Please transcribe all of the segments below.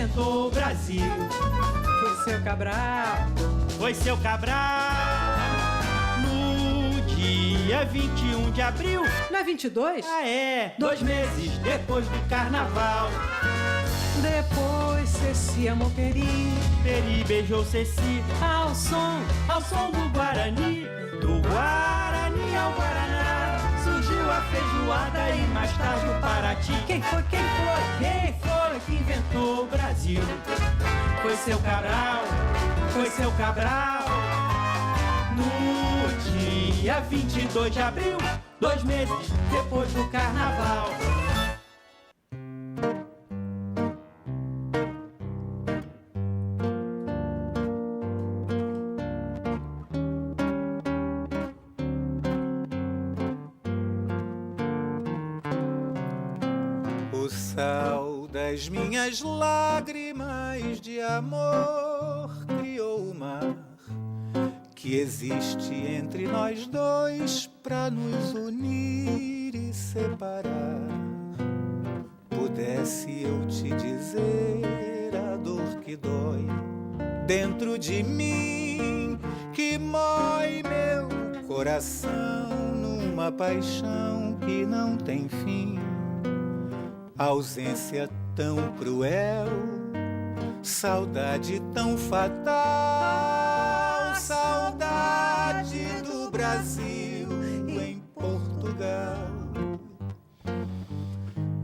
inventou o Brasil. Foi seu Cabral. Foi seu Cabral. No dia 21 de abril. Não é 22? Ah, é. 2 meses depois do carnaval. Depois Ceci amou Peri. Peri beijou Ceci. Ao som do Guarani. Do Guarani ao Guaraná. Surgiu a feijoada e mais tarde o Paraty. Quem foi que inventou o Brasil? Foi seu Cabral. Foi seu Cabral. No dia 22 de abril, 2 meses depois do carnaval. O sal das minhas lágrimas de amor criou o mar que existe entre nós dois pra nos unir e separar. Pudesse eu te dizer a dor que dói dentro de mim, que mói meu coração numa paixão que não tem fim. Ausência tão cruel, saudade tão fatal, saudade do Brasil em Portugal.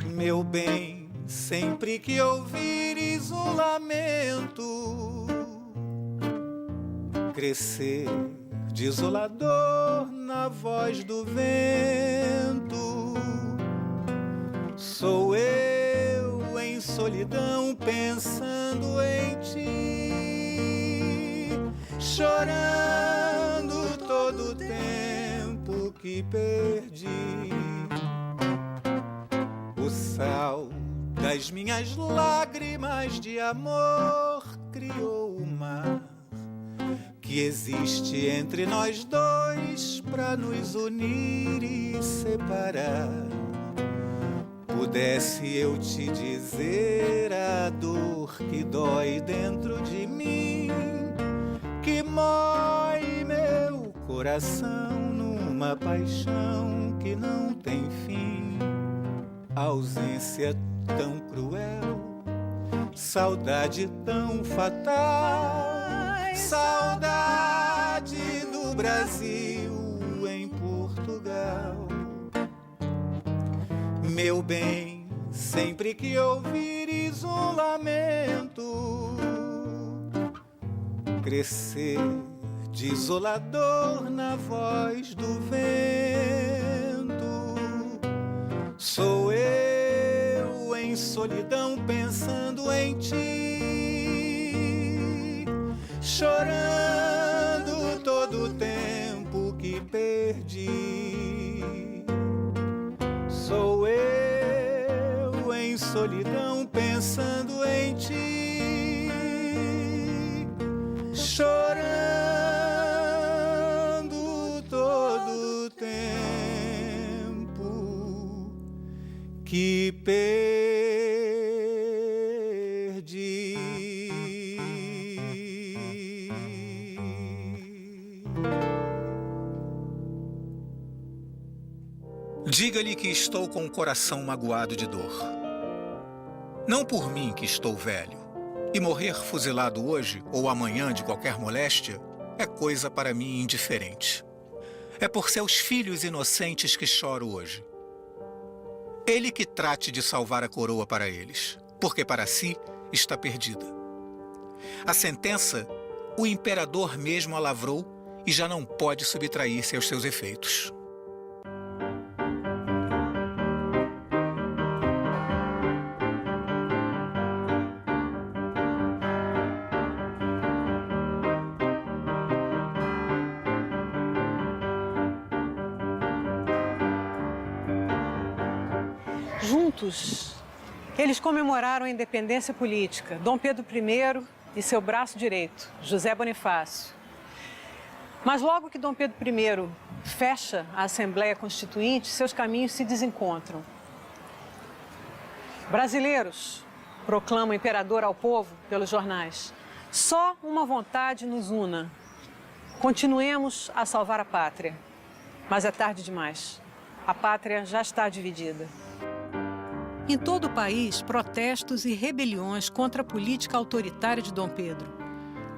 Meu bem, sempre que ouvires um lamento crescer desolador na voz do vento, sou eu em solidão pensando em ti, chorando todo o tempo que perdi. O sal das minhas lágrimas de amor criou o mar que existe entre nós dois pra nos unir e separar. Pudesse eu te dizer a dor que dói dentro de mim, que mói meu coração numa paixão que não tem fim. Ausência tão cruel, saudade tão fatal, saudade do Brasil em Portugal. Meu bem, sempre que ouvires um lamento crescer desolador na voz do vento, sou eu em solidão pensando em ti, chorando todo o tempo que perdi. Sou eu em solidão pensando em ti, chorando todo o tempo que perdi. Diga-lhe que estou com o coração magoado de dor. Não por mim que estou velho, e morrer fuzilado hoje ou amanhã de qualquer moléstia é coisa para mim indiferente. É por seus filhos inocentes que choro hoje. Ele que trate de salvar a coroa para eles, porque para si está perdida. A sentença, o imperador mesmo a lavrou e já não pode subtrair-se aos seus efeitos. Juntos, eles comemoraram a independência política, Dom Pedro I e seu braço direito, José Bonifácio. Mas logo que Dom Pedro I fecha a Assembleia Constituinte, seus caminhos se desencontram. Brasileiros, proclama o imperador ao povo pelos jornais. Só uma vontade nos una. Continuemos a salvar a pátria. Mas é tarde demais. A pátria já está dividida. Em todo o país, protestos e rebeliões contra a política autoritária de Dom Pedro.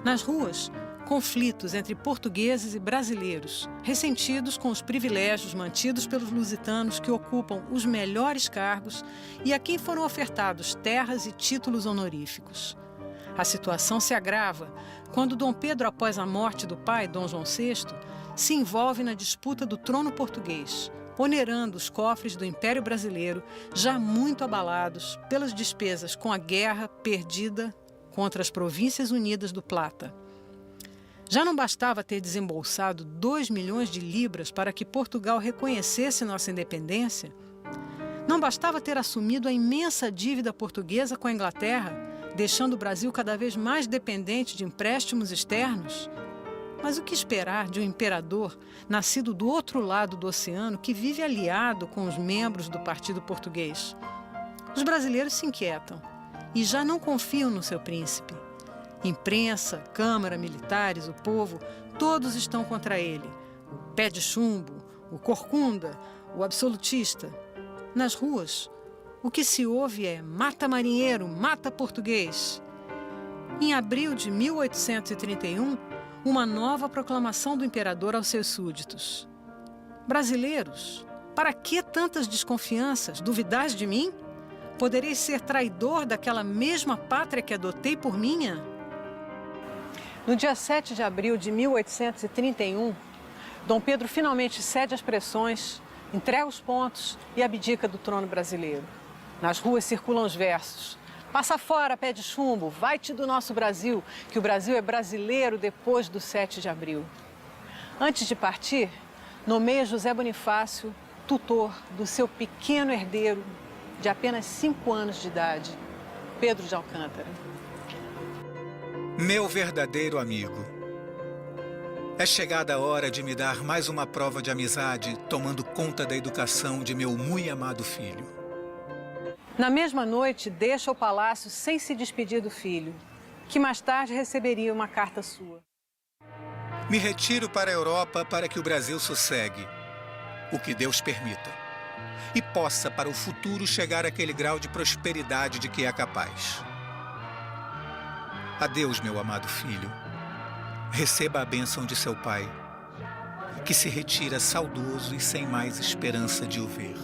Nas ruas, conflitos entre portugueses e brasileiros, ressentidos com os privilégios mantidos pelos lusitanos que ocupam os melhores cargos e a quem foram ofertados terras e títulos honoríficos. A situação se agrava quando Dom Pedro, após a morte do pai, Dom João VI, se envolve na disputa do trono português, onerando os cofres do Império Brasileiro, já muito abalados pelas despesas com a guerra perdida contra as Províncias Unidas do Plata. Já não bastava ter desembolsado 2 milhões de libras para que Portugal reconhecesse nossa independência? Não bastava ter assumido a imensa dívida portuguesa com a Inglaterra, deixando o Brasil cada vez mais dependente de empréstimos externos? Mas o que esperar de um imperador nascido do outro lado do oceano que vive aliado com os membros do Partido Português? Os brasileiros se inquietam e já não confiam no seu príncipe. Imprensa, Câmara, militares, o povo, todos estão contra ele. O pé de chumbo, o corcunda, o absolutista. Nas ruas, o que se ouve é mata marinheiro, mata português. Em abril de 1831, uma nova proclamação do imperador aos seus súditos. Brasileiros, para que tantas desconfianças? Duvidais de mim? Podereis ser traidor daquela mesma pátria que adotei por minha? No dia 7 de abril de 1831, Dom Pedro finalmente cede às pressões, entrega os pontos e abdica do trono brasileiro. Nas ruas circulam os versos: passa fora, pé de chumbo, vai-te do nosso Brasil, que o Brasil é brasileiro depois do 7 de abril. Antes de partir, nomeia José Bonifácio tutor do seu pequeno herdeiro de apenas 5 anos de idade, Pedro de Alcântara. Meu verdadeiro amigo, é chegada a hora de me dar mais uma prova de amizade, tomando conta da educação de meu muito amado filho. Na mesma noite, deixa o palácio sem se despedir do filho, que mais tarde receberia uma carta sua. Me retiro para a Europa para que o Brasil sossegue, o que Deus permita, e possa para o futuro chegar àquele grau de prosperidade de que é capaz. Adeus, meu amado filho. Receba a bênção de seu pai, que se retira saudoso e sem mais esperança de o ver.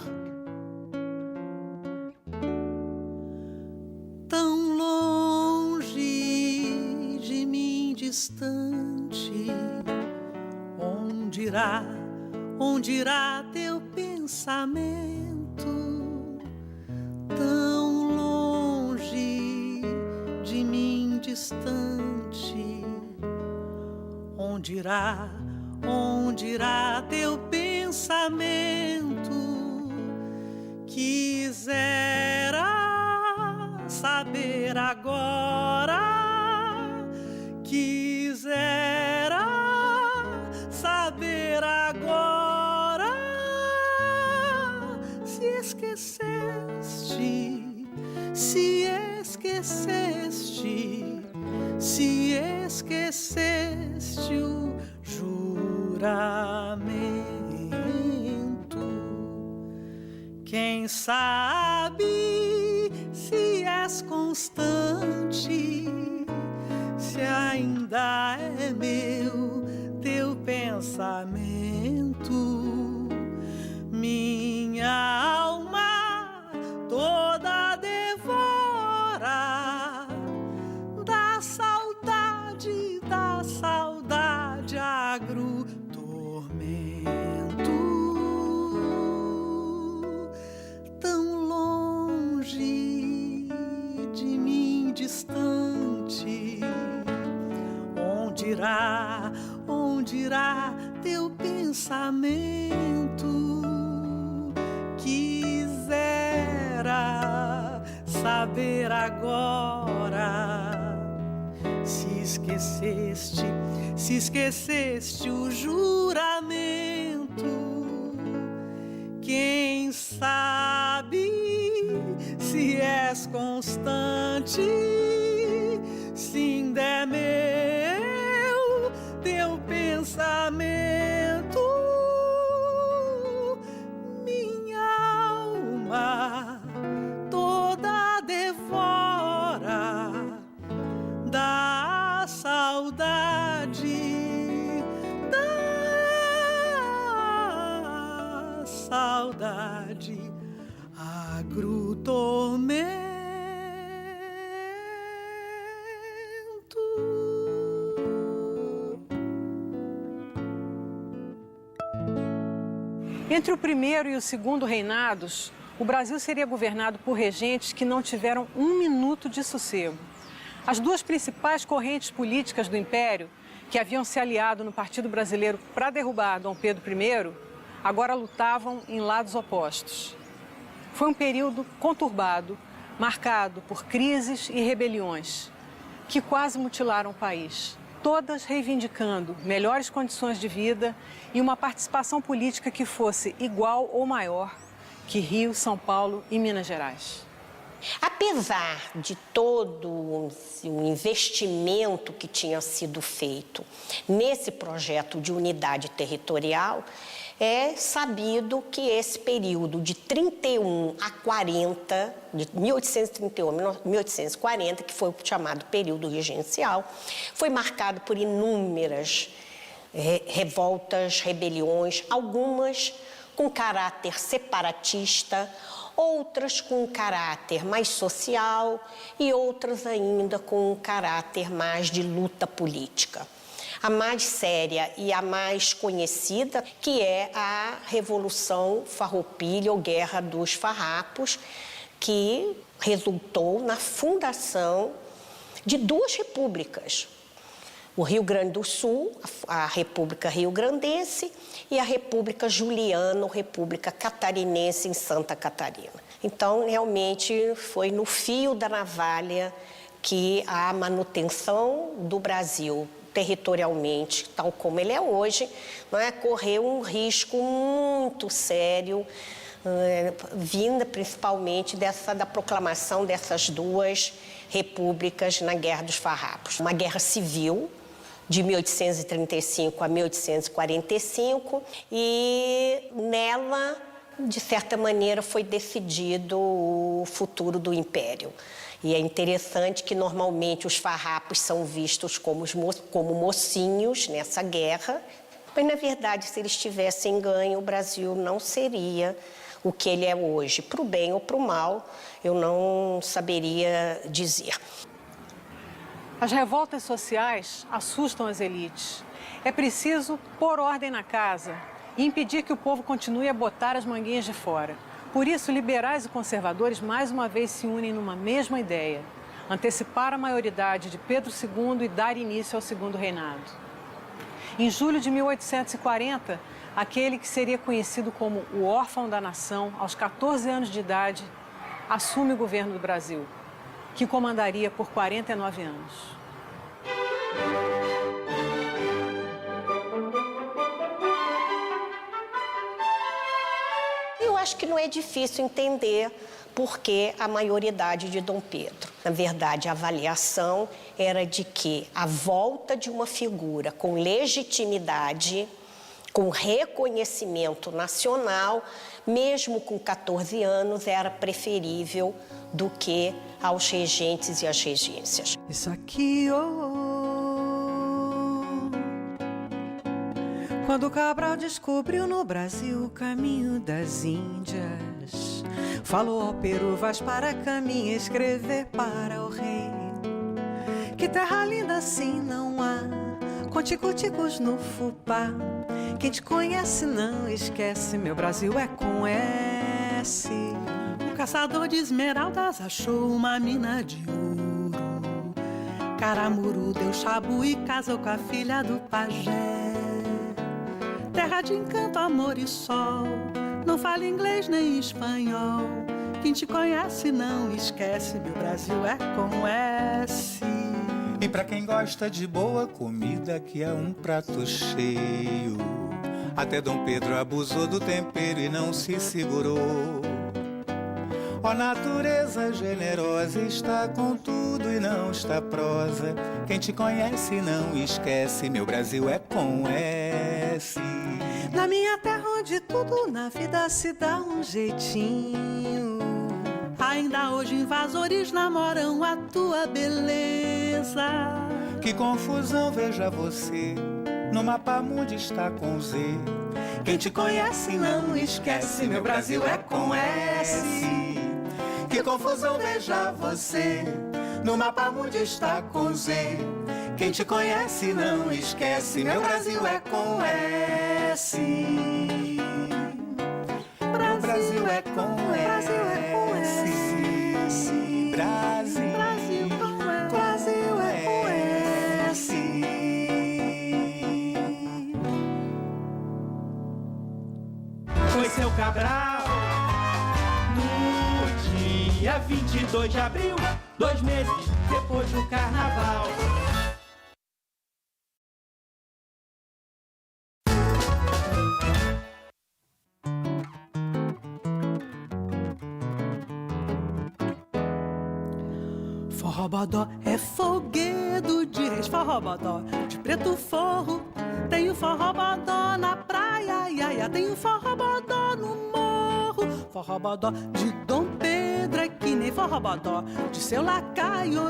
Tão longe de mim distante, onde irá teu pensamento? Tão longe de mim distante, onde irá teu pensamento? Quisera saber agora, quisera saber agora, se esqueceste, se esqueceste, se esqueceste o juramento. Quem sabe se és constante, se ainda é meu teu pensamento. Minha alma toda devora da saudade agro tormento. Tão longe de mim distante, onde irá teu pensamento? Quisera saber agora, se esqueceste o juramento. Quem sabe se é és constante, se ainda é meu teu pensamento, minha alma toda devora da saudade, da saudade, agro tormento. Entre o primeiro e o segundo reinados, o Brasil seria governado por regentes que não tiveram um minuto de sossego. As duas principais correntes políticas do Império, que haviam se aliado no Partido Brasileiro para derrubar Dom Pedro I, agora lutavam em lados opostos. Foi um período conturbado, marcado por crises e rebeliões, que quase mutilaram o país, todas reivindicando melhores condições de vida e uma participação política que fosse igual ou maior que Rio, São Paulo e Minas Gerais. Apesar de todo o investimento que tinha sido feito nesse projeto de unidade territorial, é sabido que esse período de 31 a 40, de 1831 a 1840, que foi o chamado período regencial, foi marcado por inúmeras revoltas, rebeliões, algumas com caráter separatista, outras com um caráter mais social e outras ainda com um caráter mais de luta política. A mais séria e a mais conhecida, que é a Revolução Farroupilha ou Guerra dos Farrapos, que resultou na fundação de duas repúblicas. O Rio Grande do Sul, a República Rio-Grandense, e a República Juliana, ou República Catarinense, em Santa Catarina. Então, realmente, foi no fio da navalha que a manutenção do Brasil territorialmente, tal como ele é hoje, correu um risco muito sério, vinda principalmente da proclamação dessas duas repúblicas na Guerra dos Farrapos. Uma guerra civil, de 1835 a 1845, e nela, de certa maneira, foi decidido o futuro do Império. E é interessante que, normalmente, os farrapos são vistos como mocinhos nessa guerra, mas, na verdade, se eles tivessem ganho, o Brasil não seria o que ele é hoje. Para o bem ou para o mal, eu não saberia dizer. As revoltas sociais assustam as elites. É preciso pôr ordem na casa e impedir que o povo continue a botar as manguinhas de fora. Por isso, liberais e conservadores mais uma vez se unem numa mesma ideia: antecipar a maioridade de Pedro II e dar início ao segundo reinado. Em julho de 1840, aquele que seria conhecido como o órfão da nação, aos 14 anos de idade, assume o governo do Brasil, que comandaria por 49 anos. Eu acho que não é difícil entender por que a maioridade de Dom Pedro. Na verdade, a avaliação era de que a volta de uma figura com legitimidade, com reconhecimento nacional, mesmo com 14 anos, era preferível do que aos regentes e às regências. Isso aqui, quando Cabral descobriu no Brasil o caminho das Índias, falou ao Peru, vais para caminho escrever para o rei. Que terra linda assim não há, com tico-ticos no fubá. Quem te conhece não esquece, meu Brasil é com S. O caçador de esmeraldas achou uma mina de ouro. Caramuru deu chabu e casou com a filha do pajé. Terra de encanto, amor e sol, não fala inglês nem espanhol. Quem te conhece não esquece, meu Brasil é com S. E pra quem gosta de boa comida, que é um prato cheio. Até Dom Pedro abusou do tempero e não se segurou. Ó natureza generosa, está com tudo e não está prosa. Quem te conhece não esquece, meu Brasil é com S. Na minha terra onde tudo na vida se dá um jeitinho, ainda hoje invasores namoram a tua beleza. Que confusão, veja você, no mapa mundi está com Z. Quem te conhece não esquece, meu Brasil é com S. Que confusão, veja você, no mapa mundi está com Z. Quem te conhece não esquece, meu Brasil é com S. Brasil é com S. Brasil é com S. Brasil, Brasil é com S. Foi seu Cabral no dia 22 de abril, 2 meses depois do carnaval. Forrobodó é folguedo de reis, forrobodó de preto forro. Tem o forrobodó na praia, iaia, tem o forrobodó no morro. Forrobodó de Dom Pedro é que nem forrobodó de seu lacaio,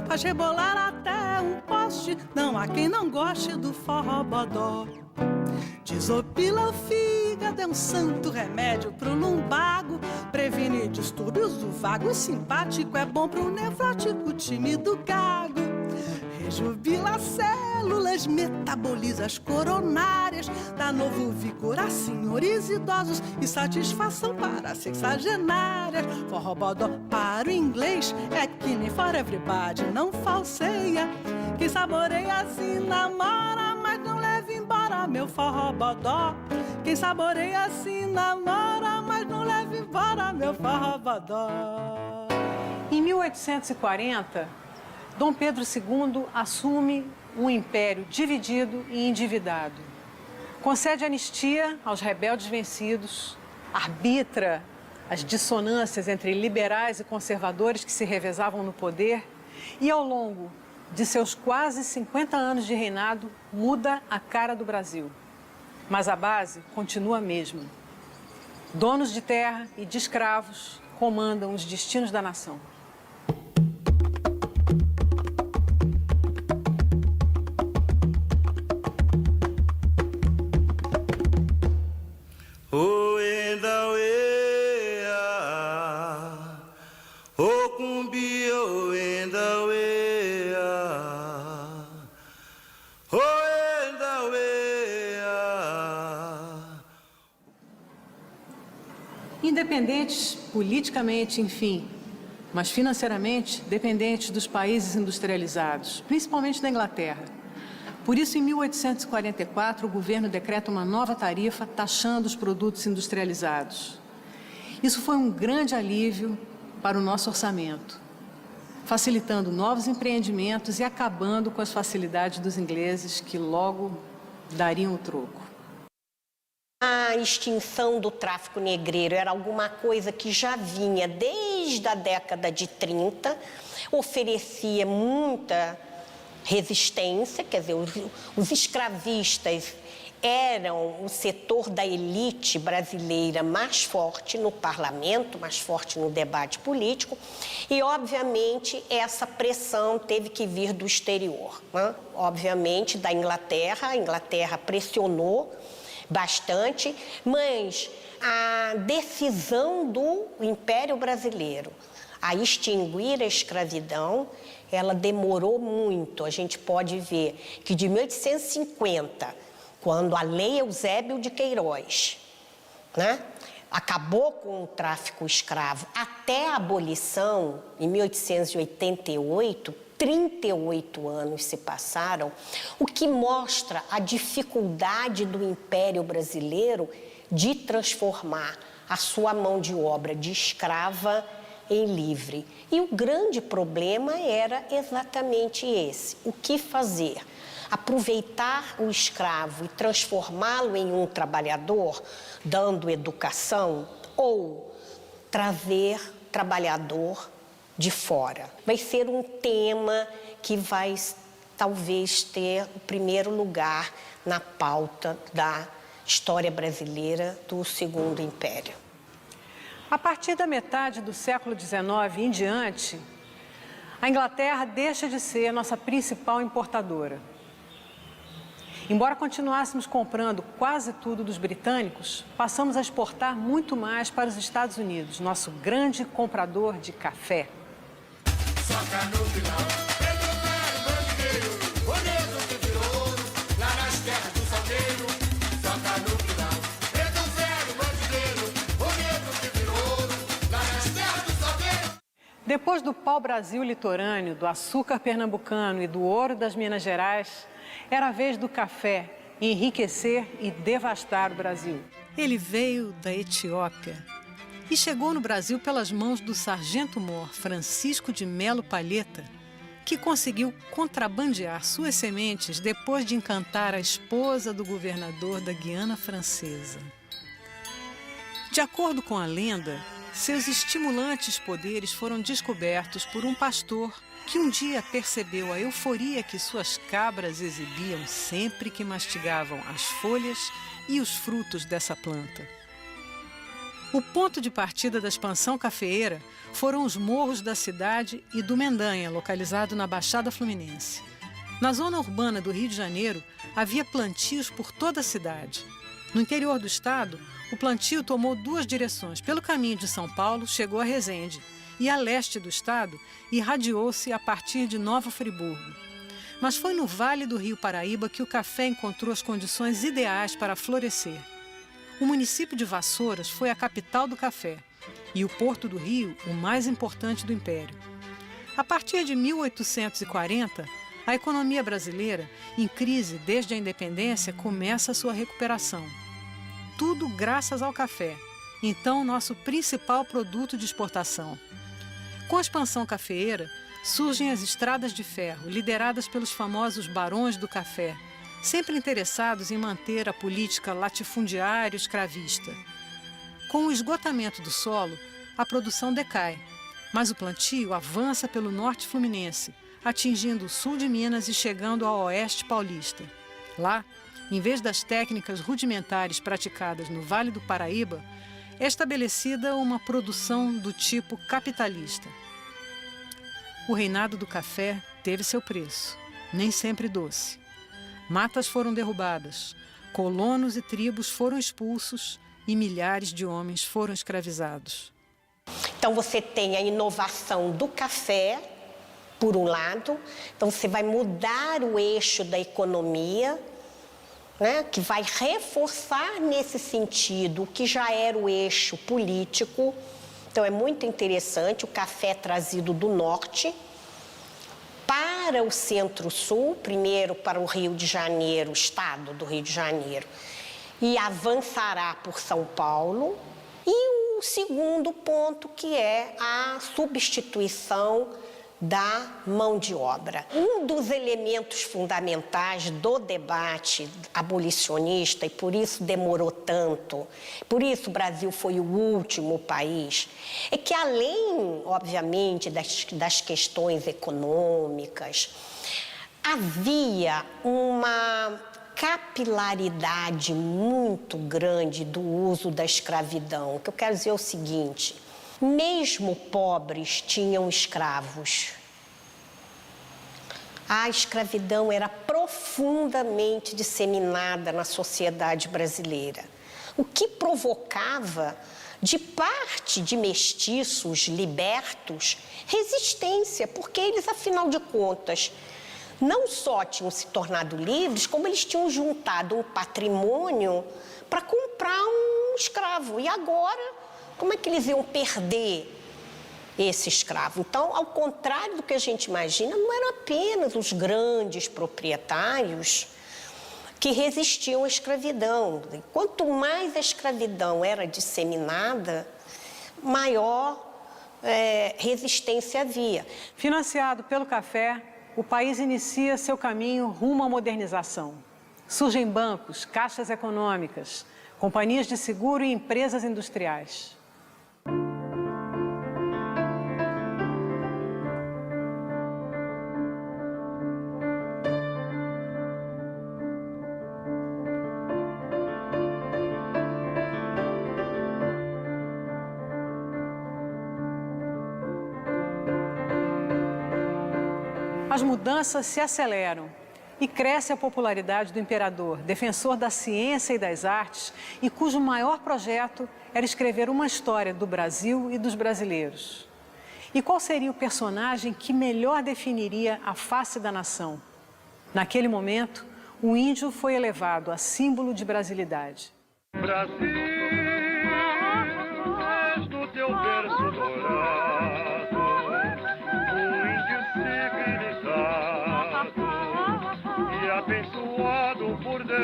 faz rebolar até um poste. Não há quem não goste do forrobodó. Desopila o fígado, é um santo remédio pro lumbago. Previne distúrbios do vago e simpático, é bom pro nefrótico, tímido gago. Rejubila células, metaboliza as coronárias, dá novo vigor a senhores idosos e satisfação para sexagenárias. Forrobodó para o inglês é que nem for everybody, não falseia. Quem saboreia assim namora, mas não leva embora meu forrobodó. Quem saboreia assim namora, mas não leva embora meu forrobodó. Em 1840, Dom Pedro II assume um império dividido e endividado. Concede anistia aos rebeldes vencidos, arbitra as dissonâncias entre liberais e conservadores que se revezavam no poder e, ao longo de seus quase 50 anos de reinado, muda a cara do Brasil. Mas a base continua a mesma. Donos de terra e de escravos comandam os destinos da nação. Independentes politicamente, enfim, mas financeiramente dependentes dos países industrializados, principalmente da Inglaterra. Por isso, em 1844, o governo decreta uma nova tarifa taxando os produtos industrializados. Isso foi um grande alívio para o nosso orçamento, facilitando novos empreendimentos e acabando com as facilidades dos ingleses que logo dariam o troco. A extinção do tráfico negreiro era alguma coisa que já vinha desde a década de 30, oferecia muita resistência, quer dizer, os escravistas eram o setor da elite brasileira mais forte no parlamento, mais forte no debate político, e, obviamente, essa pressão teve que vir do exterior, né? Obviamente, da Inglaterra. A Inglaterra pressionou bastante, mas a decisão do Império Brasileiro a extinguir a escravidão, ela demorou muito. A gente pode ver que de 1850, quando a Lei Eusébio de Queiroz, né, acabou com o tráfico escravo, até a abolição, em 1888, 38 anos se passaram, o que mostra a dificuldade do Império Brasileiro de transformar a sua mão de obra de escrava em livre. E o grande problema era exatamente esse: o que fazer? Aproveitar o escravo e transformá-lo em um trabalhador, dando educação, ou trazer trabalhador de fora. Vai ser um tema que vai talvez ter o primeiro lugar na pauta da história brasileira do Segundo Império. A partir da metade do século XIX em diante, a Inglaterra deixa de ser a nossa principal importadora. Embora continuássemos comprando quase tudo dos britânicos, passamos a exportar muito mais para os Estados Unidos, nosso grande comprador de café. Depois do pau-brasil litorâneo, do açúcar pernambucano e do ouro das Minas Gerais, era a vez do café enriquecer e devastar o Brasil. Ele veio da Etiópia e chegou no Brasil pelas mãos do sargento-mor Francisco de Melo Palheta, que conseguiu contrabandear suas sementes depois de encantar a esposa do governador da Guiana Francesa. De acordo com a lenda, seus estimulantes poderes foram descobertos por um pastor que um dia percebeu a euforia que suas cabras exibiam sempre que mastigavam as folhas e os frutos dessa planta. O ponto de partida da expansão cafeeira foram os morros da cidade e do Mendanha, localizado na Baixada Fluminense. Na zona urbana do Rio de Janeiro, havia plantios por toda a cidade. No interior do estado, o plantio tomou duas direções. Pelo caminho de São Paulo, chegou a Resende, e a leste do estado, irradiou-se a partir de Nova Friburgo. Mas foi no Vale do Rio Paraíba que o café encontrou as condições ideais para florescer. O município de Vassouras foi a capital do café e o Porto do Rio, o mais importante do Império. A partir de 1840, a economia brasileira, em crise desde a independência, começa a sua recuperação. Tudo graças ao café, então nosso principal produto de exportação. Com a expansão cafeeira, surgem as estradas de ferro, lideradas pelos famosos barões do café, sempre interessados em manter a política latifundiário-escravista. Com o esgotamento do solo, a produção decai, mas o plantio avança pelo norte fluminense, atingindo o sul de Minas e chegando ao oeste paulista. Lá, em vez das técnicas rudimentares praticadas no Vale do Paraíba, é estabelecida uma produção do tipo capitalista. O reinado do café teve seu preço, nem sempre doce. Matas foram derrubadas, colonos e tribos foram expulsos e milhares de homens foram escravizados. Então você tem a inovação do café, por um lado, então você vai mudar o eixo da economia, né, que vai reforçar nesse sentido o que já era o eixo político. Então é muito interessante o café trazido do norte para o centro-sul, primeiro para o Rio de Janeiro, o estado do Rio de Janeiro, e avançará por São Paulo. E o segundo ponto, que é a substituição da mão de obra. Um dos elementos fundamentais do debate abolicionista, e por isso demorou tanto, por isso o Brasil foi o último país, é que além, obviamente, das questões econômicas, havia uma capilaridade muito grande do uso da escravidão. O que eu quero dizer é o seguinte: mesmo pobres tinham escravos. A escravidão era profundamente disseminada na sociedade brasileira, o que provocava, de parte de mestiços libertos, resistência, porque eles, afinal de contas, não só tinham se tornado livres, como eles tinham juntado um patrimônio para comprar um escravo. E agora, como é que eles iam perder esse escravo? Então, ao contrário do que a gente imagina, não eram apenas os grandes proprietários que resistiam à escravidão. Quanto mais a escravidão era disseminada, maior resistência havia. Financiado pelo café, o país inicia seu caminho rumo à modernização. Surgem bancos, caixas econômicas, companhias de seguro e empresas industriais. as mudanças se aceleram e cresce a popularidade do imperador, defensor da ciência e das artes, e cujo maior projeto era escrever uma história do Brasil e dos brasileiros. E qual seria o personagem que melhor definiria a face da nação? Naquele momento, o índio foi elevado a símbolo de brasilidade. Brasil, és do teu verso dourado, o índio civilizado e abençoado por Deus.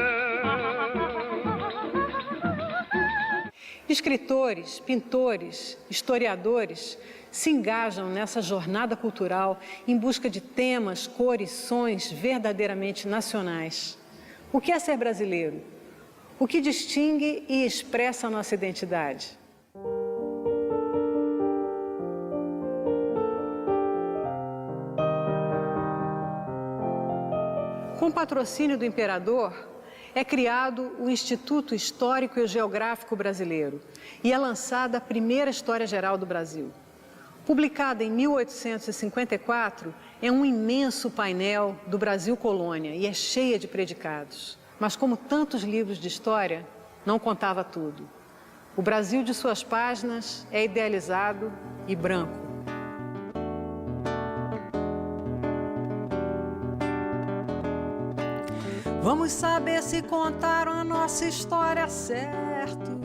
Escritores, pintores, historiadores se engajam nessa jornada cultural em busca de temas, cores, sons verdadeiramente nacionais. O que é ser brasileiro? O que distingue e expressa a nossa identidade? Com o patrocínio do imperador, é criado o Instituto Histórico e Geográfico Brasileiro e é lançada a primeira História Geral do Brasil. Publicada em 1854, é um imenso painel do Brasil Colônia e é cheia de predicados. Mas como tantos livros de história, não contava tudo. O Brasil de suas páginas é idealizado e branco. Vamos saber se contaram a nossa história certo.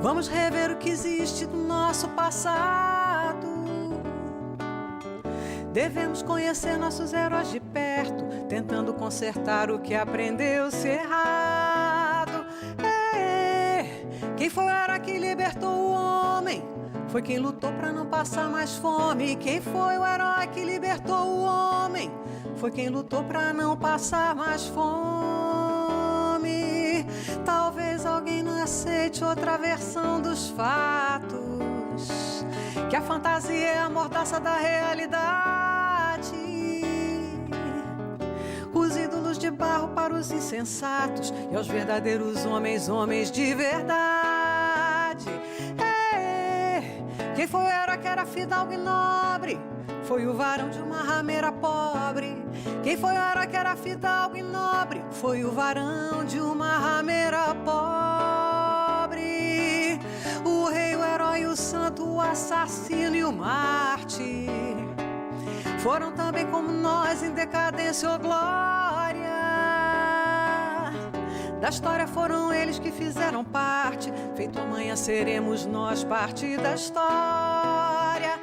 Vamos rever o que existe do nosso passado. Devemos conhecer nossos heróis de perto, tentando consertar o que aprendeu-se errado. Quem foi o herói que libertou o homem? Foi quem lutou para não passar mais fome. Quem foi o herói que libertou o homem? Foi quem lutou para não passar mais fome. Talvez alguém não aceite outra versão dos fatos, que a fantasia é a mordaça da realidade. Os ídolos de barro para os insensatos e aos verdadeiros homens, homens de verdade. Quem foi o herói que era fidalgo e nobre? Foi o varão de uma rameira pobre. Quem foi o herói que era fidalgo e nobre? Foi o varão de uma rameira pobre. O rei, o herói, o santo, o assassino e o mártir foram também como nós em decadência ou glória. Da história foram eles que fizeram parte. Feito amanhã seremos nós parte da história.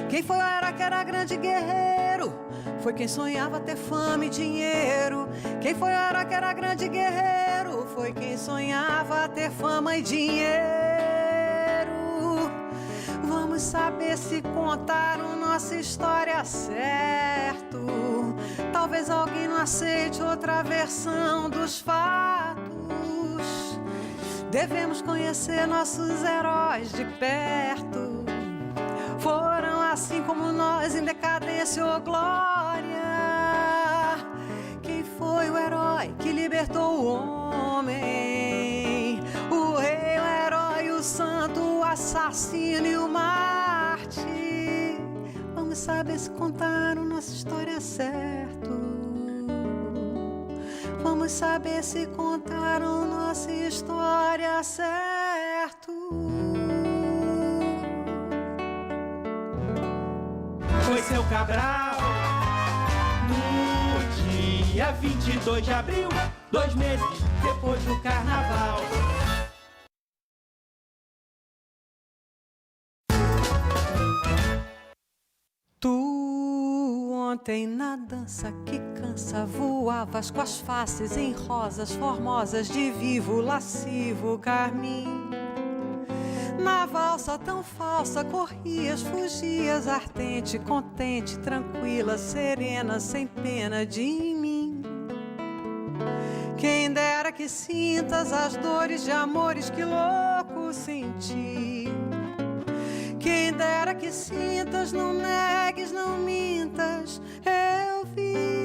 Quem foi o herói que era grande guerreiro? Foi quem sonhava ter fama e dinheiro. Quem foi o herói que era grande guerreiro? Foi quem sonhava ter fama e dinheiro. Vamos saber se contaram nossa história certo. Talvez alguém não aceite outra versão dos fatos. Devemos conhecer nossos heróis de perto. Foram assim como nós em decadência ou glória. Quem foi o herói que libertou o homem? O rei, o herói, o santo, o assassino e o mártir. Vamos saber se contaram nossa história certo. Vamos saber se contaram nossa história certo. Foi seu Cabral no dia 22 de abril, 2 meses depois do carnaval. Tu ontem na dança que cansa voavas com as faces em rosas formosas de vivo, lascivo carmim. Na valsa tão falsa corrias, fugias, ardente, contente, tranquila, serena, sem pena de mim. Quem dera que sintas as dores de amores que louco senti. Quem dera que sintas, não negues, não mintas, eu vi.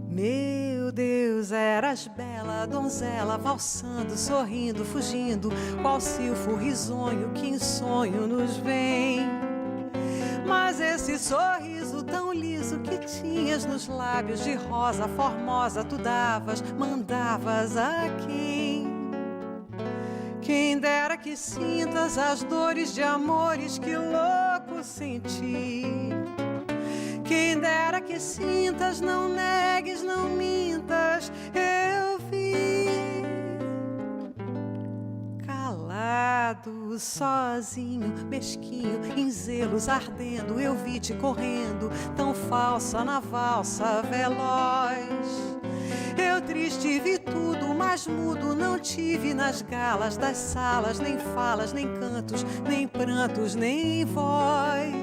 Meu Deus, eras bela donzela, valsando, sorrindo, fugindo, qual silfo risonho que em sonho nos vem. Mas esse sorriso tão liso que tinhas nos lábios de rosa formosa, tu davas, mandavas a quem? Quem dera que sintas as dores de amores que louco senti. Quem dera que sintas, não negues, não mintas, eu vi. Calado, sozinho, mesquinho, em zelos ardendo, eu vi te correndo, tão falsa na valsa veloz. Eu triste vi tudo, mas mudo não tive nas galas das salas, nem falas, nem cantos, nem prantos, nem voz.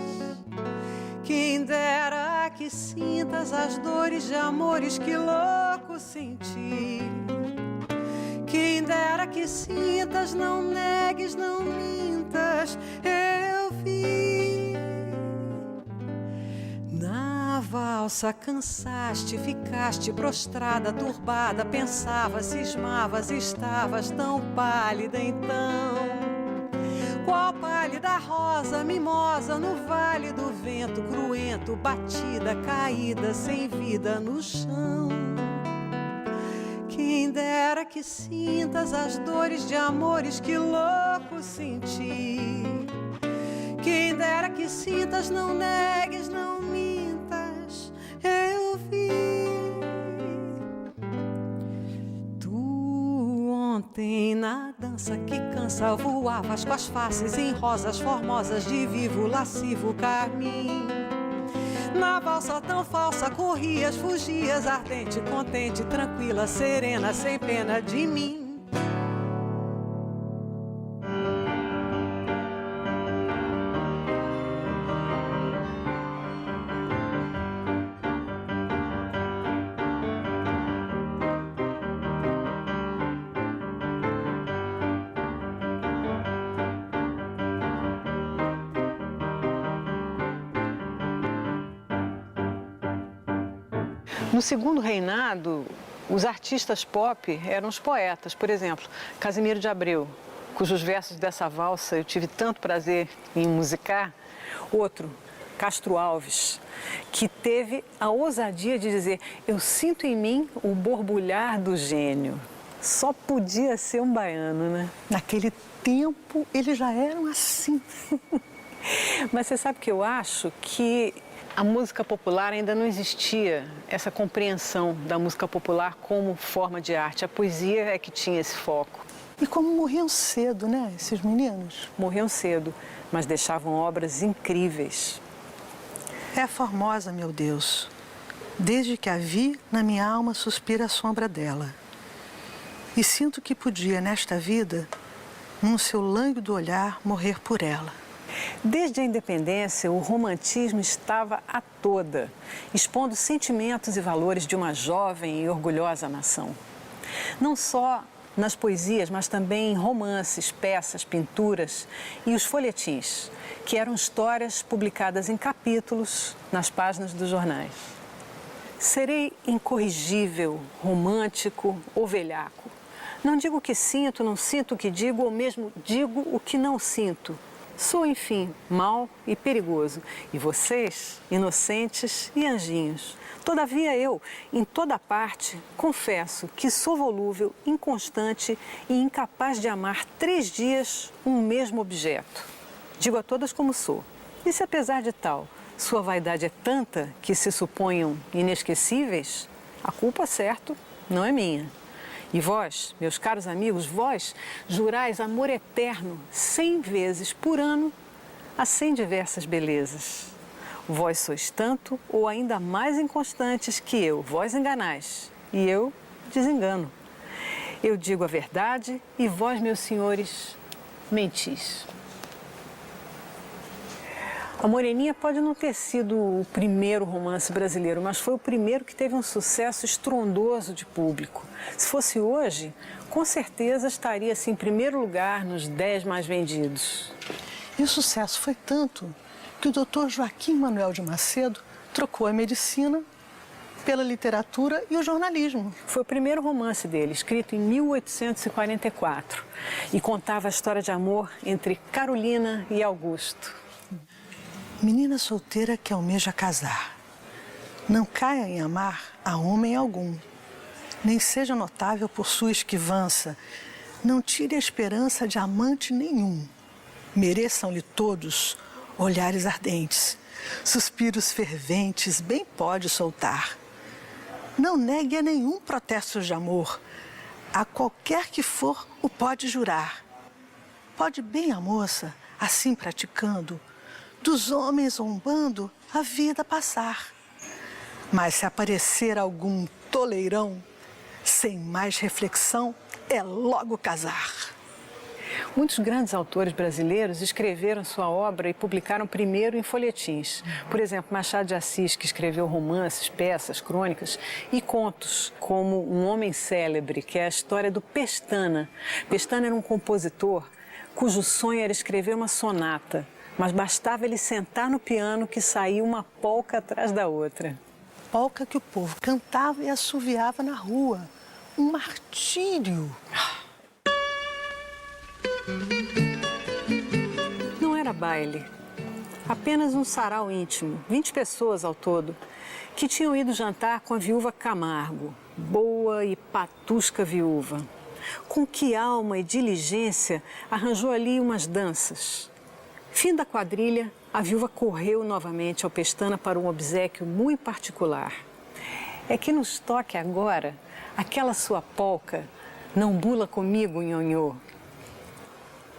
Quem dera que sintas as dores de amores que louco senti. Quem dera que sintas, não negues, não mintas, eu vi. Na valsa cansaste, ficaste prostrada, turbada, pensavas, cismavas, estavas tão pálida então. Qual pálida rosa mimosa no vale do vento cruento, batida, caída, sem vida no chão. Quem dera que sintas as dores de amores que louco senti. Quem dera que sintas, não negues, não mintas, eu vi. Tu ontem na dança que cansa voavas com as faces em rosas formosas de vivo lascivo carmim. Na valsa tão falsa corrias, fugias ardente, contente, tranquila, serena, sem pena de mim. No segundo reinado, os artistas pop eram os poetas. Por exemplo, Casimiro de Abreu, cujos versos dessa valsa eu tive tanto prazer em musicar. Outro, Castro Alves, que teve a ousadia de dizer: eu sinto em mim o borbulhar do gênio. Só podia ser um baiano, né? Naquele tempo, eles já eram assim. Mas você sabe que eu acho que a música popular ainda não existia, essa compreensão da música popular como forma de arte. A poesia é que tinha esse foco. E como morriam cedo, né, esses meninos? Morriam cedo, mas deixavam obras incríveis. É formosa, meu Deus. Desde que a vi, na minha alma suspira a sombra dela. E sinto que podia, nesta vida, num seu lânguido olhar, morrer por ela. Desde a independência, o romantismo estava a toda, expondo sentimentos e valores de uma jovem e orgulhosa nação. Não só nas poesias, mas também em romances, peças, pinturas e os folhetins, que eram histórias publicadas em capítulos nas páginas dos jornais. Serei incorrigível, romântico ou velhaco. Não digo o que sinto, não sinto o que digo, ou mesmo digo o que não sinto. Sou, enfim, mau e perigoso, e vocês, inocentes e anjinhos. Todavia eu, em toda parte, confesso que sou volúvel, inconstante e incapaz de amar 3 dias um mesmo objeto. Digo a todas como sou. E se apesar de tal, sua vaidade é tanta que se suponham inesquecíveis, a culpa, certo, não é minha. E vós, meus caros amigos, vós jurais amor eterno 100 vezes por ano a 100 diversas belezas. Vós sois tanto ou ainda mais inconstantes que eu, vós enganais, e eu desengano. Eu digo a verdade e vós, meus senhores, mentis. A Moreninha pode não ter sido o primeiro romance brasileiro, mas foi o primeiro que teve um sucesso estrondoso de público. Se fosse hoje, com certeza estaria assim, em primeiro lugar nos 10 mais vendidos. E o sucesso foi tanto que o Dr. Joaquim Manuel de Macedo trocou a medicina pela literatura e o jornalismo. Foi o primeiro romance dele, escrito em 1844, e contava a história de amor entre Carolina e Augusto. Menina solteira que almeja casar, não caia em amar a homem algum, nem seja notável por sua esquivança, não tire a esperança de amante nenhum. Mereçam-lhe todos olhares ardentes, suspiros ferventes, bem pode soltar. Não negue a nenhum protesto de amor, a qualquer que for o pode jurar. Pode bem a moça, assim praticando, dos homens zombando, a vida passar. Mas se aparecer algum toleirão, sem mais reflexão, é logo casar. Muitos grandes autores brasileiros escreveram sua obra e publicaram primeiro em folhetins. Por exemplo, Machado de Assis, que escreveu romances, peças, crônicas e contos, como Um Homem Célebre, que é a história do Pestana. Pestana era um compositor cujo sonho era escrever uma sonata, mas bastava ele sentar no piano que saía uma polca atrás da outra. Polca que o povo cantava e assoviava na rua. Um martírio. Não era baile, apenas um sarau íntimo, 20 pessoas ao todo, que tinham ido jantar com a viúva Camargo, boa e patusca viúva. Com que alma e diligência arranjou ali umas danças. Fim da quadrilha, a viúva correu novamente ao Pestana para um obséquio muito particular. É que nos toque agora aquela sua polca, Não Bula Comigo, Nhonhô.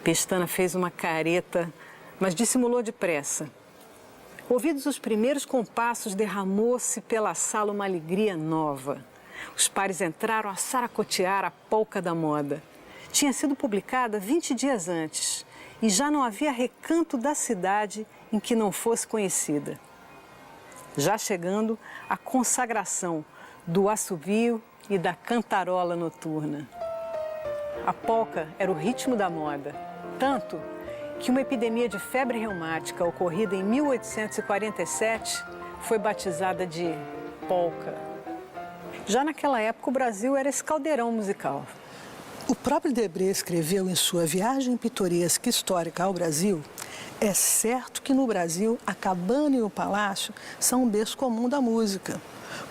Pestana fez uma careta, mas dissimulou depressa. Ouvidos os primeiros compassos, derramou-se pela sala uma alegria nova. Os pares entraram a saracotear a polca da moda. Tinha sido publicada 20 dias antes e já não havia recanto da cidade em que não fosse conhecida. Já chegando a consagração do assovio e da cantarola noturna. A polca era o ritmo da moda, tanto que uma epidemia de febre reumática ocorrida em 1847 foi batizada de polca. Já naquela época, o Brasil era esse caldeirão musical. O próprio Debré escreveu em sua Viagem Pitoresca Histórica ao Brasil: é certo que no Brasil a cabana e o palácio são um berço comum da música.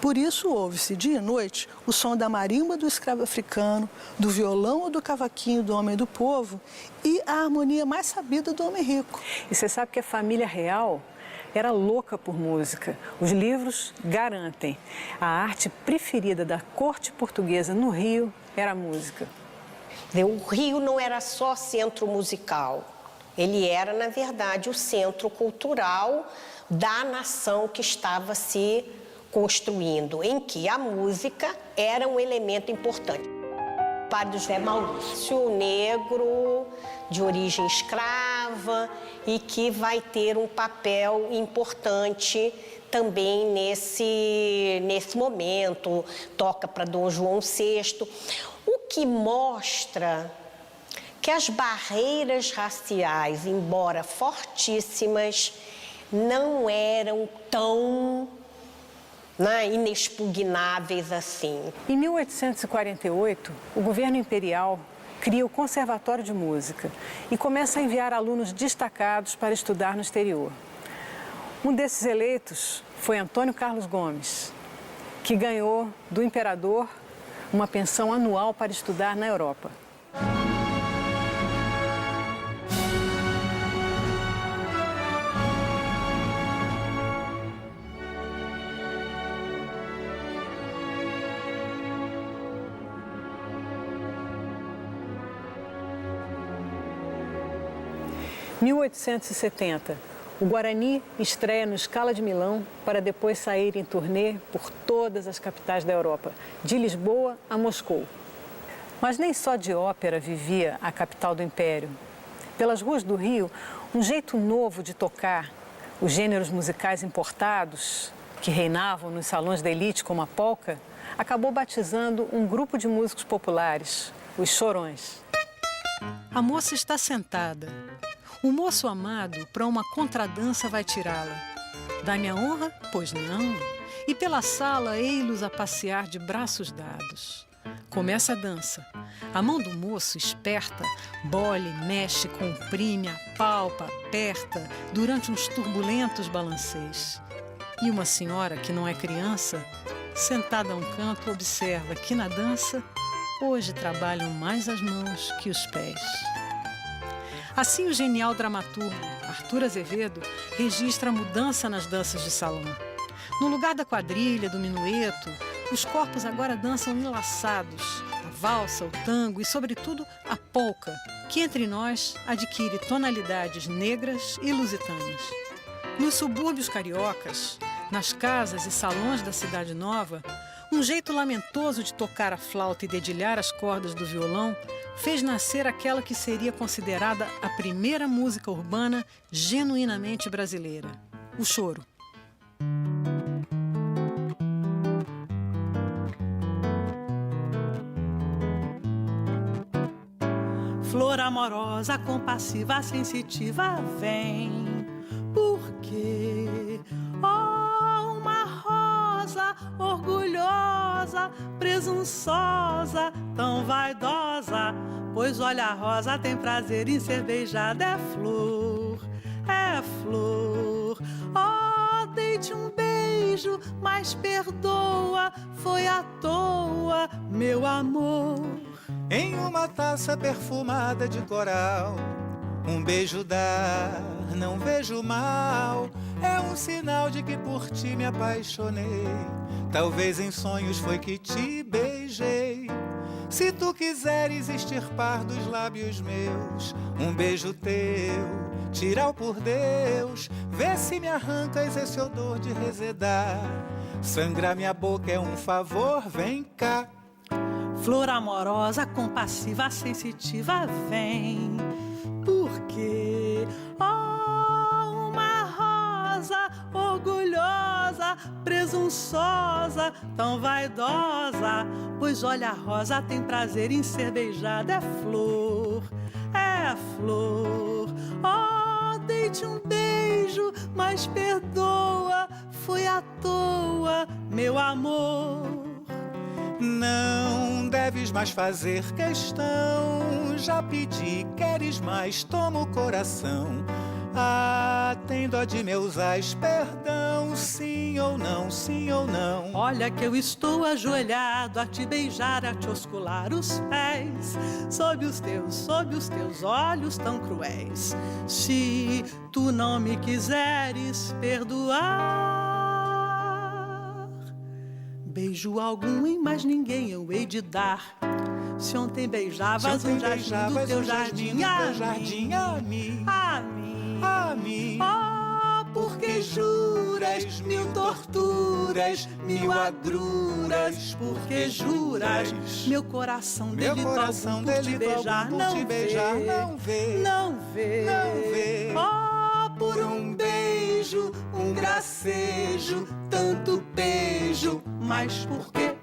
Por isso ouve-se dia e noite o som da marimba do escravo africano, do violão ou do cavaquinho do homem do povo e a harmonia mais sabida do homem rico. E você sabe que a família real era louca por música. Os livros garantem. A arte preferida da corte portuguesa no Rio era a música. O Rio não era só centro musical. Ele era, na verdade, o centro cultural da nação que estava se construindo, em que a música era um elemento importante. O padre José Maurício, negro, de origem escrava, e que vai ter um papel importante também nesse momento, toca para Dom João VI, o que mostra que as barreiras raciais, embora fortíssimas, não eram tão inexpugnáveis assim. Em 1848, o governo imperial cria o Conservatório de Música e começa a enviar alunos destacados para estudar no exterior. Um desses eleitos foi Antônio Carlos Gomes, que ganhou do imperador uma pensão anual para estudar na Europa. Em 1870, o Guarani estreia no Scala de Milão para depois sair em turnê por todas as capitais da Europa, de Lisboa a Moscou. Mas nem só de ópera vivia a capital do Império. Pelas ruas do Rio, um jeito novo de tocar, os gêneros musicais importados, que reinavam nos salões da elite como a polca, acabou batizando um grupo de músicos populares, os Chorões. A moça está sentada. O moço amado para uma contradança vai tirá-la. Dá-me a honra? Pois não. E pela sala ei-los a passear de braços dados. Começa a dança. A mão do moço, esperta, bole, mexe, comprime, apalpa, aperta, durante uns turbulentos balanceios. E uma senhora, que não é criança, sentada a um canto, observa que na dança, hoje trabalham mais as mãos que os pés. Assim, o genial dramaturgo Arthur Azevedo registra a mudança nas danças de salão. No lugar da quadrilha, do minueto, os corpos agora dançam enlaçados, a valsa, o tango e, sobretudo, a polca, que entre nós adquire tonalidades negras e lusitanas. Nos subúrbios cariocas, nas casas e salões da Cidade Nova, um jeito lamentoso de tocar a flauta e dedilhar as cordas do violão fez nascer aquela que seria considerada a primeira música urbana genuinamente brasileira, o choro. Flor amorosa, compassiva, sensitiva, vem. Porque, oh, uma rosa orgulhosa, presunçosa, tão vaidosa, pois olha, a rosa tem prazer em ser beijada, é flor, é flor. Oh, deite um beijo, mas perdoa, foi à toa, meu amor. Em uma taça perfumada de coral, um beijo dar, não vejo mal. É um sinal de que por ti me apaixonei. Talvez em sonhos foi que te beijei. Se tu quiseres extirpar dos lábios meus um beijo teu, tira-o por Deus. Vê se me arrancas esse odor de resedar. Sangrar minha boca é um favor, vem cá. Flor amorosa, compassiva, sensitiva, vem. Porque, oh, uma rosa orgulhosa, presunçosa, tão vaidosa, pois olha, a rosa tem prazer em ser beijada, é flor, é flor. Oh, deite um beijo, mas perdoa, foi à toa, meu amor. Não deves mais fazer questão, já pedi, queres mais, toma o coração. Ah, tem dó de meus ais, perdão, sim ou não, sim ou não. Olha que eu estou ajoelhado a te beijar, a te oscular os pés, sob os teus olhos tão cruéis. Se tu não me quiseres perdoar, beijo algum em mais ninguém eu hei de dar. Se ontem beijavas um jardim do teu jardim a mim, a mim. Oh, porque juras mil torturas, mil agruras, porque juras meu coração delito algum por te beijar, não vê, não vê. Oh, por um beijo, um gracejo, tanto beijo, mas por quê?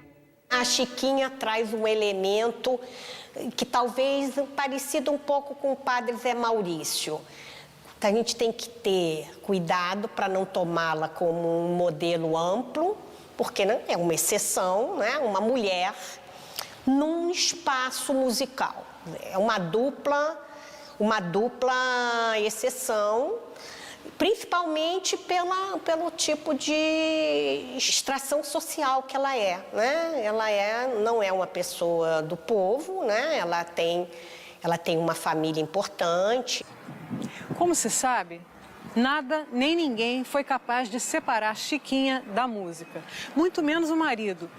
A Chiquinha traz um elemento que talvez parecido um pouco com o padre Zé Maurício. A gente tem que ter cuidado para não tomá-la como um modelo amplo, porque é uma exceção, né? Uma mulher num espaço musical. É uma dupla exceção, principalmente pelo tipo de extração social que ela é, né? Não é uma pessoa do povo, né? Ela tem uma família importante. Como se sabe, nada nem ninguém foi capaz de separar Chiquinha da música, muito menos o marido,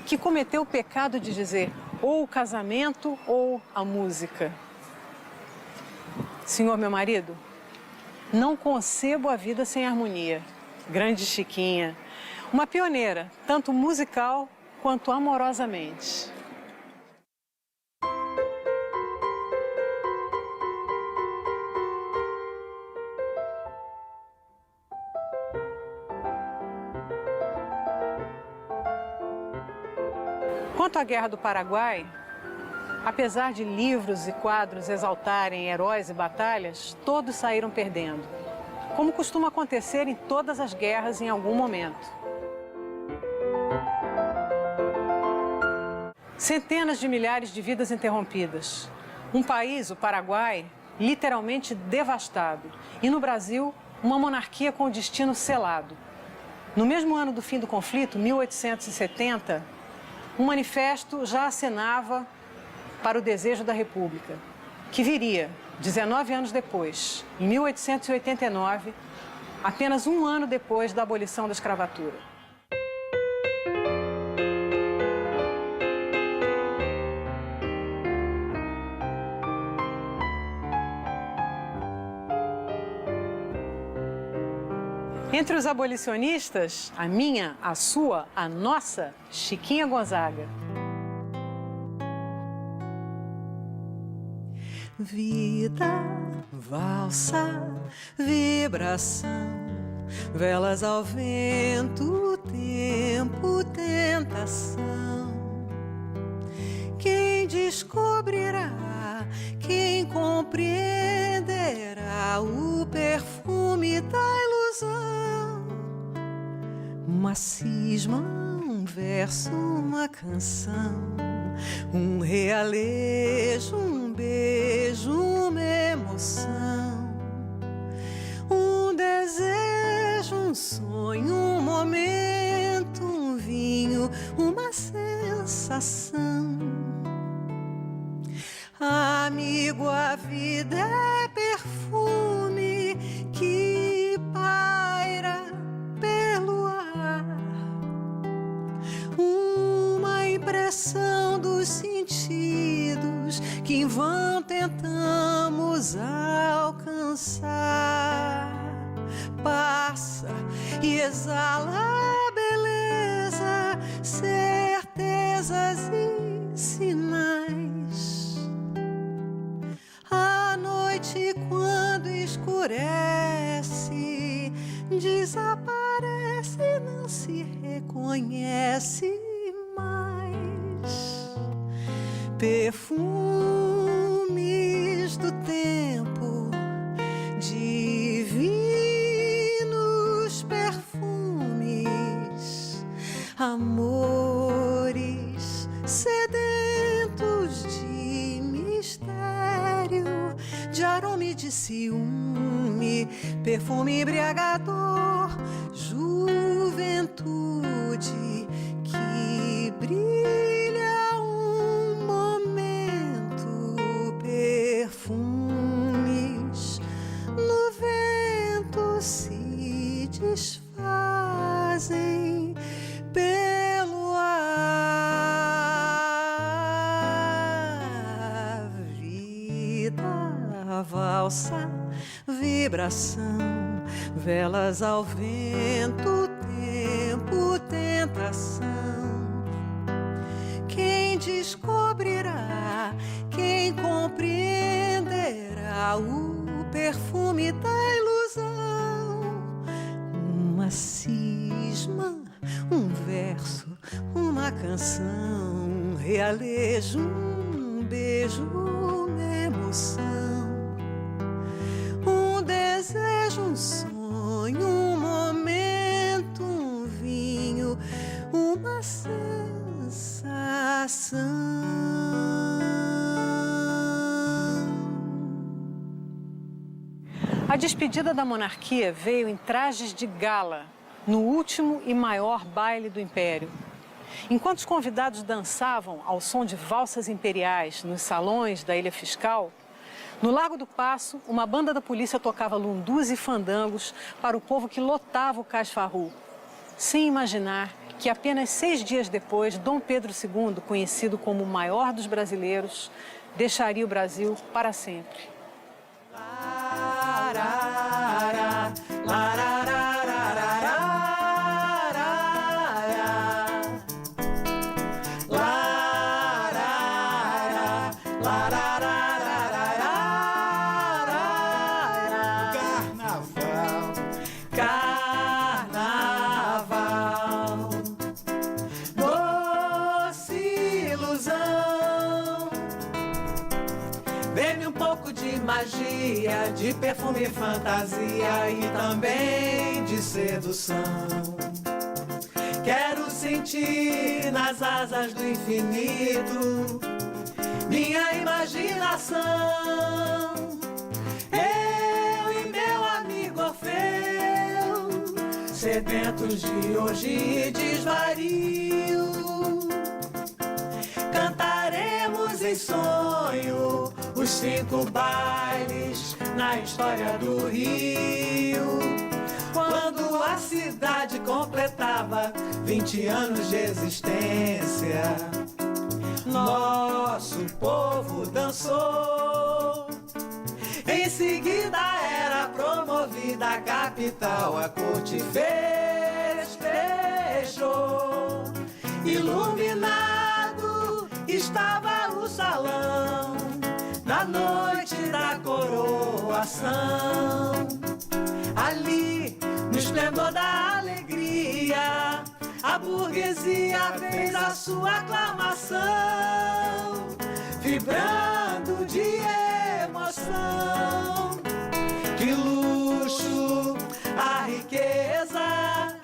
que cometeu o pecado de dizer ou o casamento ou a música. Senhor, meu marido, não concebo a vida sem harmonia. Grande Chiquinha, uma pioneira, tanto musical quanto amorosamente. Quanto à Guerra do Paraguai, apesar de livros e quadros exaltarem heróis e batalhas, todos saíram perdendo, como costuma acontecer em todas as guerras em algum momento. Centenas de milhares de vidas interrompidas. Um país, o Paraguai, literalmente devastado. E no Brasil, uma monarquia com o destino selado. No mesmo ano do fim do conflito, 1870, um manifesto já acenava para o desejo da República, que viria 19 anos depois, em 1889, apenas um ano depois da abolição da escravatura. Entre os abolicionistas, a minha, a sua, a nossa, Chiquinha Gonzaga. Vida, valsa, vibração, velas ao vento, tempo, tentação. Quem descobrirá, quem compreenderá o perfume da ilusão? Uma cisma, um verso, uma canção, um realejo, um beijo, uma emoção, um desejo, um sonho, um momento, um vinho, uma sensação. Amigo, a vida é perfume que paira pelo ar, uma impressão dos sentidos que em vão tentamos alcançar. Passa e exala a beleza, certezas e sinais. A noite, quando escurece, desaparece, não se reconhece mais. Perfumes do tempo, divinos perfumes, amores sedentos de mistério, de aroma e de ciúme, perfume embriagador, juventude que brilha um momento, perfumes no vento se desfazem pelo ar. Vida, valsa, vibração, velas ao vento, tempo, tentação. Quem descobrirá, quem compreenderá o perfume da ilusão? Uma cisma, um verso, uma canção, um realejo, um beijo, uma emoção, um desejo, um sonho, um momento, um vinho, uma sensação. A despedida da monarquia veio em trajes de gala, no último e maior baile do Império. Enquanto os convidados dançavam ao som de valsas imperiais nos salões da Ilha Fiscal, no Largo do Paço, uma banda da polícia tocava lundus e fandangos para o povo que lotava o Cais Farrou, sem imaginar que apenas 6 dias depois, Dom Pedro II, conhecido como o maior dos brasileiros, deixaria o Brasil para sempre. Carnaval, doce ilusão, vem-me um pouco de magia, de perfume e fantasia e também de sedução. Quero sentir nas asas do infinito minha imaginação. Eu e meu amigo Orfeu, sedentos de hoje e desvario, cantaremos em sonho os 5 bailes na história do Rio. Quando a cidade completava 20 anos de existência, nosso povo dançou. Em seguida era promovida a capital, a corte festejou. Iluminado estava o salão na noite da coroação. Ali, no esplendor da alegria, a burguesia fez a sua aclamação, vibrando de emoção. Que luxo, a riqueza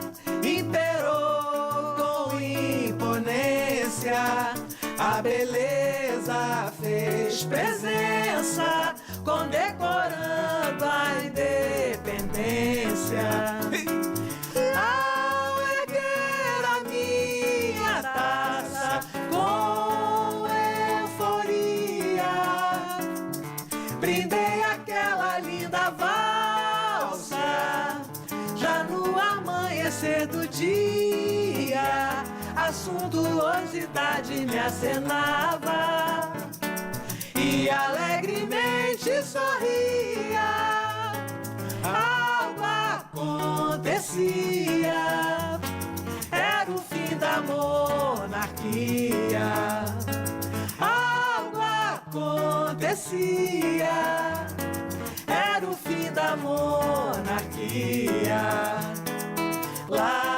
imperou com imponência, a beleza fez presença, condecorando a independência. Ao erguer a minha taça com euforia, brindei aquela linda valsa, já no amanhecer do dia, a suntuosidade me acenava e alegremente sorria. Algo acontecia, era o fim da monarquia. Algo acontecia, era o fim da monarquia. Lá